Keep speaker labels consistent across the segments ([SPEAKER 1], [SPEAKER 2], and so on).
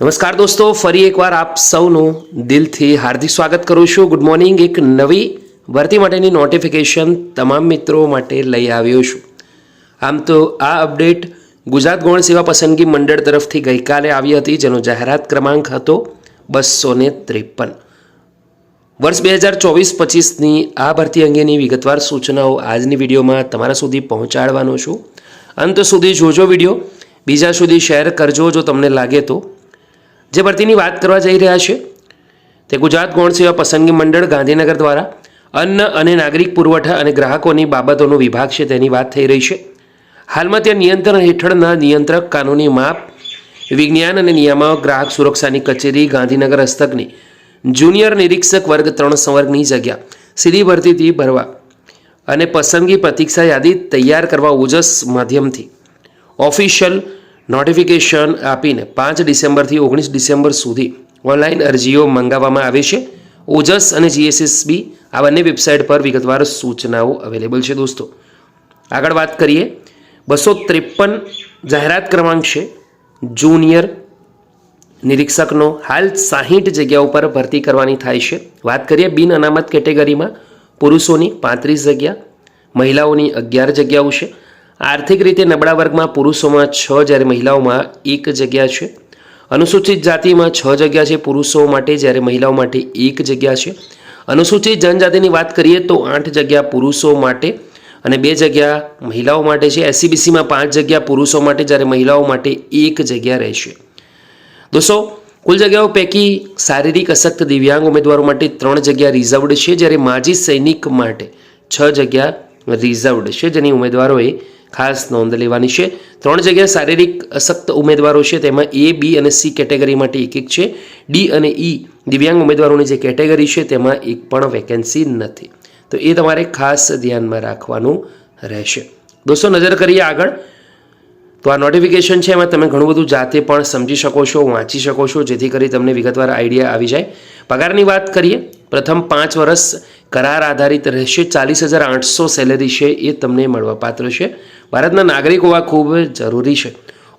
[SPEAKER 1] નમસ્કાર દોસ્તો, ફરી એકવાર આપ સૌનું દિલથી હાર્દિક સ્વાગત કરું છું. Good morning. એક નવી ભરતી માટેની નોટિફિકેશન તમામ મિત્રો માટે લઈ આવ્યો છું. આમ તો આ અપડેટ ગુજરાત ગૌણ સેવા પસંદગી મંડળ તરફથી ગઈકાલે આવી હતી, જેનો જાહેરાત ક્રમાંક હતો 253. વર્ષ 2024-25ની આ ભરતી અંગેની વિગતવાર સૂચનાઓ આજની વિડીયોમાં તમારા સુધી પહોંચાડવાનો છું. અંત સુધી જોજો વિડીયો, બીજા સુધી શેર કરજો જો તમને લાગે તો. જે ભરતીની વાત કરવા જઈ રહ્યા છે તે ગુજરાત ગૌણ સેવા પસંદગી મંડળ ગાંધીનગર દ્વારા અન્ન અને નાગરિક પુરવઠા અને ગ્રાહકોની બાબતોનો વિભાગ છે તેની વાત થઈ રહી છે. હાલમાં ત્યાં નિયંત્રણ હેઠળના નિયંત્રક કાનૂની માપ વિજ્ઞાન અને નિયામક ગ્રાહક સુરક્ષાની કચેરી ગાંધીનગર હસ્તકની જુનિયર નિરીક્ષક વર્ગ 3 સંવર્ગની જગ્યા સીધી ભરતીથી ભરવા અને પસંદગી પ્રતીક્ષા યાદી તૈયાર કરવા ઓજસ માધ્યમથી ઓફિશિયલ નોટિફિકેશન આપીને 5 ડિસેમ્બરથી 19 ડિસેમ્બર સુધી ઓનલાઈન અરજીઓ મંગાવવામાં આવે છે. ઓજસ અને જીએસએસબી આ બંને વેબસાઇટ પર વિગતવાર સૂચનાઓ અવેલેબલ છે. દોસ્તો આગળ વાત કરીએ, 253 જાહેરાત ક્રમાંક છે જુનિયર નિરીક્ષકનો. હાલ 60 જગ્યાઓ પર ભરતી કરવાની થાય છે. વાત કરીએ બિન અનામત કેટેગરીમાં પુરુષોની 35 જગ્યા, મહિલાઓની 11 જગ્યાઓ છે. આર્થિક રીતે નબળા વર્ગમાં પુરુષોમાં 6 જ્યારે મહિલાઓમાં 1 જગ્યા છે. અનુસૂચિત જાતિમાં 6 જગ્યા છે પુરુષો માટે, જ્યારે મહિલાઓ માટે 1 જગ્યા છે. અનુસૂચિત જનજાતિની વાત કરીએ તો 8 જગ્યા પુરુષો માટે અને 2 જગ્યા મહિલાઓ માટે છે. એસસીબીસીમાં 5 જગ્યા પુરુષો માટે, જ્યારે મહિલાઓ માટે 1 જગ્યા રહેશે. દોસ્તો કુલ જગ્યાઓ પૈકી શારીરિક અશક્ત દિવ્યાંગ ઉમેદવારો માટે 3 જગ્યા રિઝર્વડ છે, જ્યારે માજી સૈનિક માટે 6 જગ્યા રિઝર્વડ છે, જેની ઉમેદવારોએ ખાસ નોંધ લેવાની છે. 3 જગ્યા શારીરિક અશક્ત ઉમેદવારો છે, તેમાં એ, બી અને સી કેટેગરી માટે 1 છે. ડી અને ઈ દિવ્યાંગ ઉમેદવારોની જે કેટેગરી છે તેમાં એક પણ વેકેન્સી નથી, તો એ તમારે ખાસ ધ્યાનમાં રાખવાનું રહેશે. દોસ્તો નજર કરીએ આગળ, તો આ નોટિફિકેશન છે એમાં તમે ઘણું બધું જાતે પણ સમજી શકો છો, વાંચી શકો છો, જેથી કરી તમને વિગતવાર આઈડિયા આવી જાય. પગારની વાત કરીએ, પ્રથમ 5 વર્ષ કરાર આધારિત રહેશે. 40,800 સેલેરી છે એ તમને મળવાપાત્ર છે. ભારતના નાગરિક હોવા ખૂબ જરૂરી છે.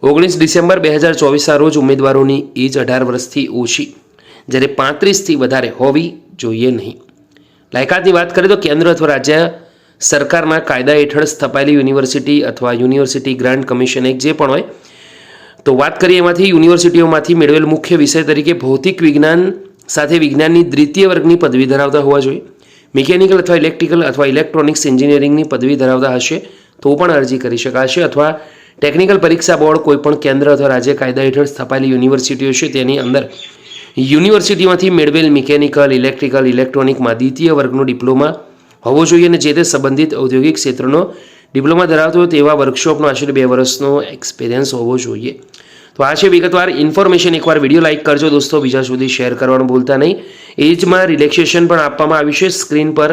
[SPEAKER 1] 19 ડિસેમ્બર 2024 રોજ ઉમેદવારોની એજ 18 વર્ષથી ઓછી જ્યારે 35થી વધારે હોવી જોઈએ નહીં. લાયકાતની વાત કરીએ તો કેન્દ્ર અથવા રાજ્ય સરકારના કાયદા હેઠળ સ્થપાયેલી યુનિવર્સિટી અથવા યુનિવર્સિટી ગ્રાન્ટ કમિશન એક જે પણ હોય, તો વાત કરીએ એમાંથી યુનિવર્સિટીઓમાંથી મેળવેલ મુખ્ય વિષય તરીકે ભૌતિક વિજ્ઞાન સાથે વિજ્ઞાનની દ્વિતીય વર્ગની પદવી ધરાવતા હોવા જોઈએ. મિકેનિકલ અથવા ઇલેક્ટ્રિકલ અથવા ઇલેક્ટ્રોનિક્સ એન્જિનિયરિંગની પદવી ધરાવતા હશે તો પણ અરજી કરી શકાશે. અથવા ટેકનિકલ પરીક્ષા બોર્ડ કોઈપણ કેન્દ્ર અથવા રાજ્ય કાયદા હેઠળ સ્થપાયેલી યુનિવર્સિટીઓ છે તેની અંદર યુનિવર્સિટીમાંથી મેળવેલ મિકેનિકલ, ઇલેક્ટ્રિકલ, ઇલેક્ટ્રોનિકમાં દ્વિતીય વર્ગનો ડિપ્લોમા હોવો જોઈએ અને જે તે સંબંધિત ઔદ્યોગિક ક્ષેત્રનો ડિપ્લોમા ધરાવતો હોય તેવા વર્કશોપનો આશરે 2 વર્ષનો એક્સપિરિયન્સ હોવો જોઈએ. તો આ છે વિગતવાર ઇન્ફોર્મેશન. એકવાર વિડીયો લાઇક કરજો દોસ્તો, બીજા સુધી શેર કરવાનું ભૂલતા નહીં. એજમાં રિલેક્સેશન પણ આપવામાં આવ્યું છે. સ્ક્રીન પર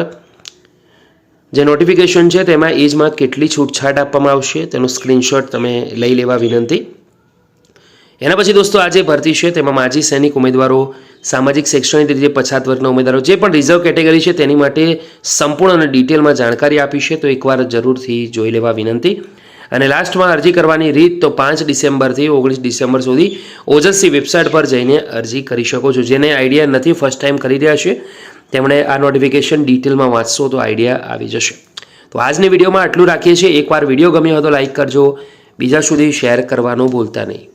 [SPEAKER 1] જે નોટિફિકેશન છે તેમાં એજમાં કેટલી છૂટછાટ આપવામાં આવશે તેનો સ્ક્રીનશોટ તમે લઈ લેવા વિનંતી. એના પછી દોસ્તો આ જે ભરતી છે તેમાં માજી સૈનિક ઉમેદવારો, સામાજિક શૈક્ષણિક રીતે પછાત વર્ગના ઉમેદવારો, જે પણ રિઝર્વ કેટેગરી છે તેની માટે સંપૂર્ણ અને ડિટેલમાં જાણકારી આપી છે, તો એકવાર જરૂરથી જોઈ લેવા વિનંતી. અને લાસ્ટમાં અરજી કરવાની રીત તો 5 ડિસેમ્બરથી 19 ડિસેમ્બર સુધી ઓજસની વેબસાઇટ પર જઈને અરજી કરી શકો છો. જેને આઈડિયા નથી, ફર્સ્ટ ટાઈમ કરી રહ્યા છે, તેમણે આ નોટિફિકેશન ડિટેલમાં વાંચશો તો આઈડિયા આવી જશે. તો આજની વિડીયોમાં આટલું રાખીએ છીએ. એકવાર વિડીયો ગમ્યો હતો લાઇક કરજો, બીજા સુધી શેર કરવાનું ભૂલતા નહીં.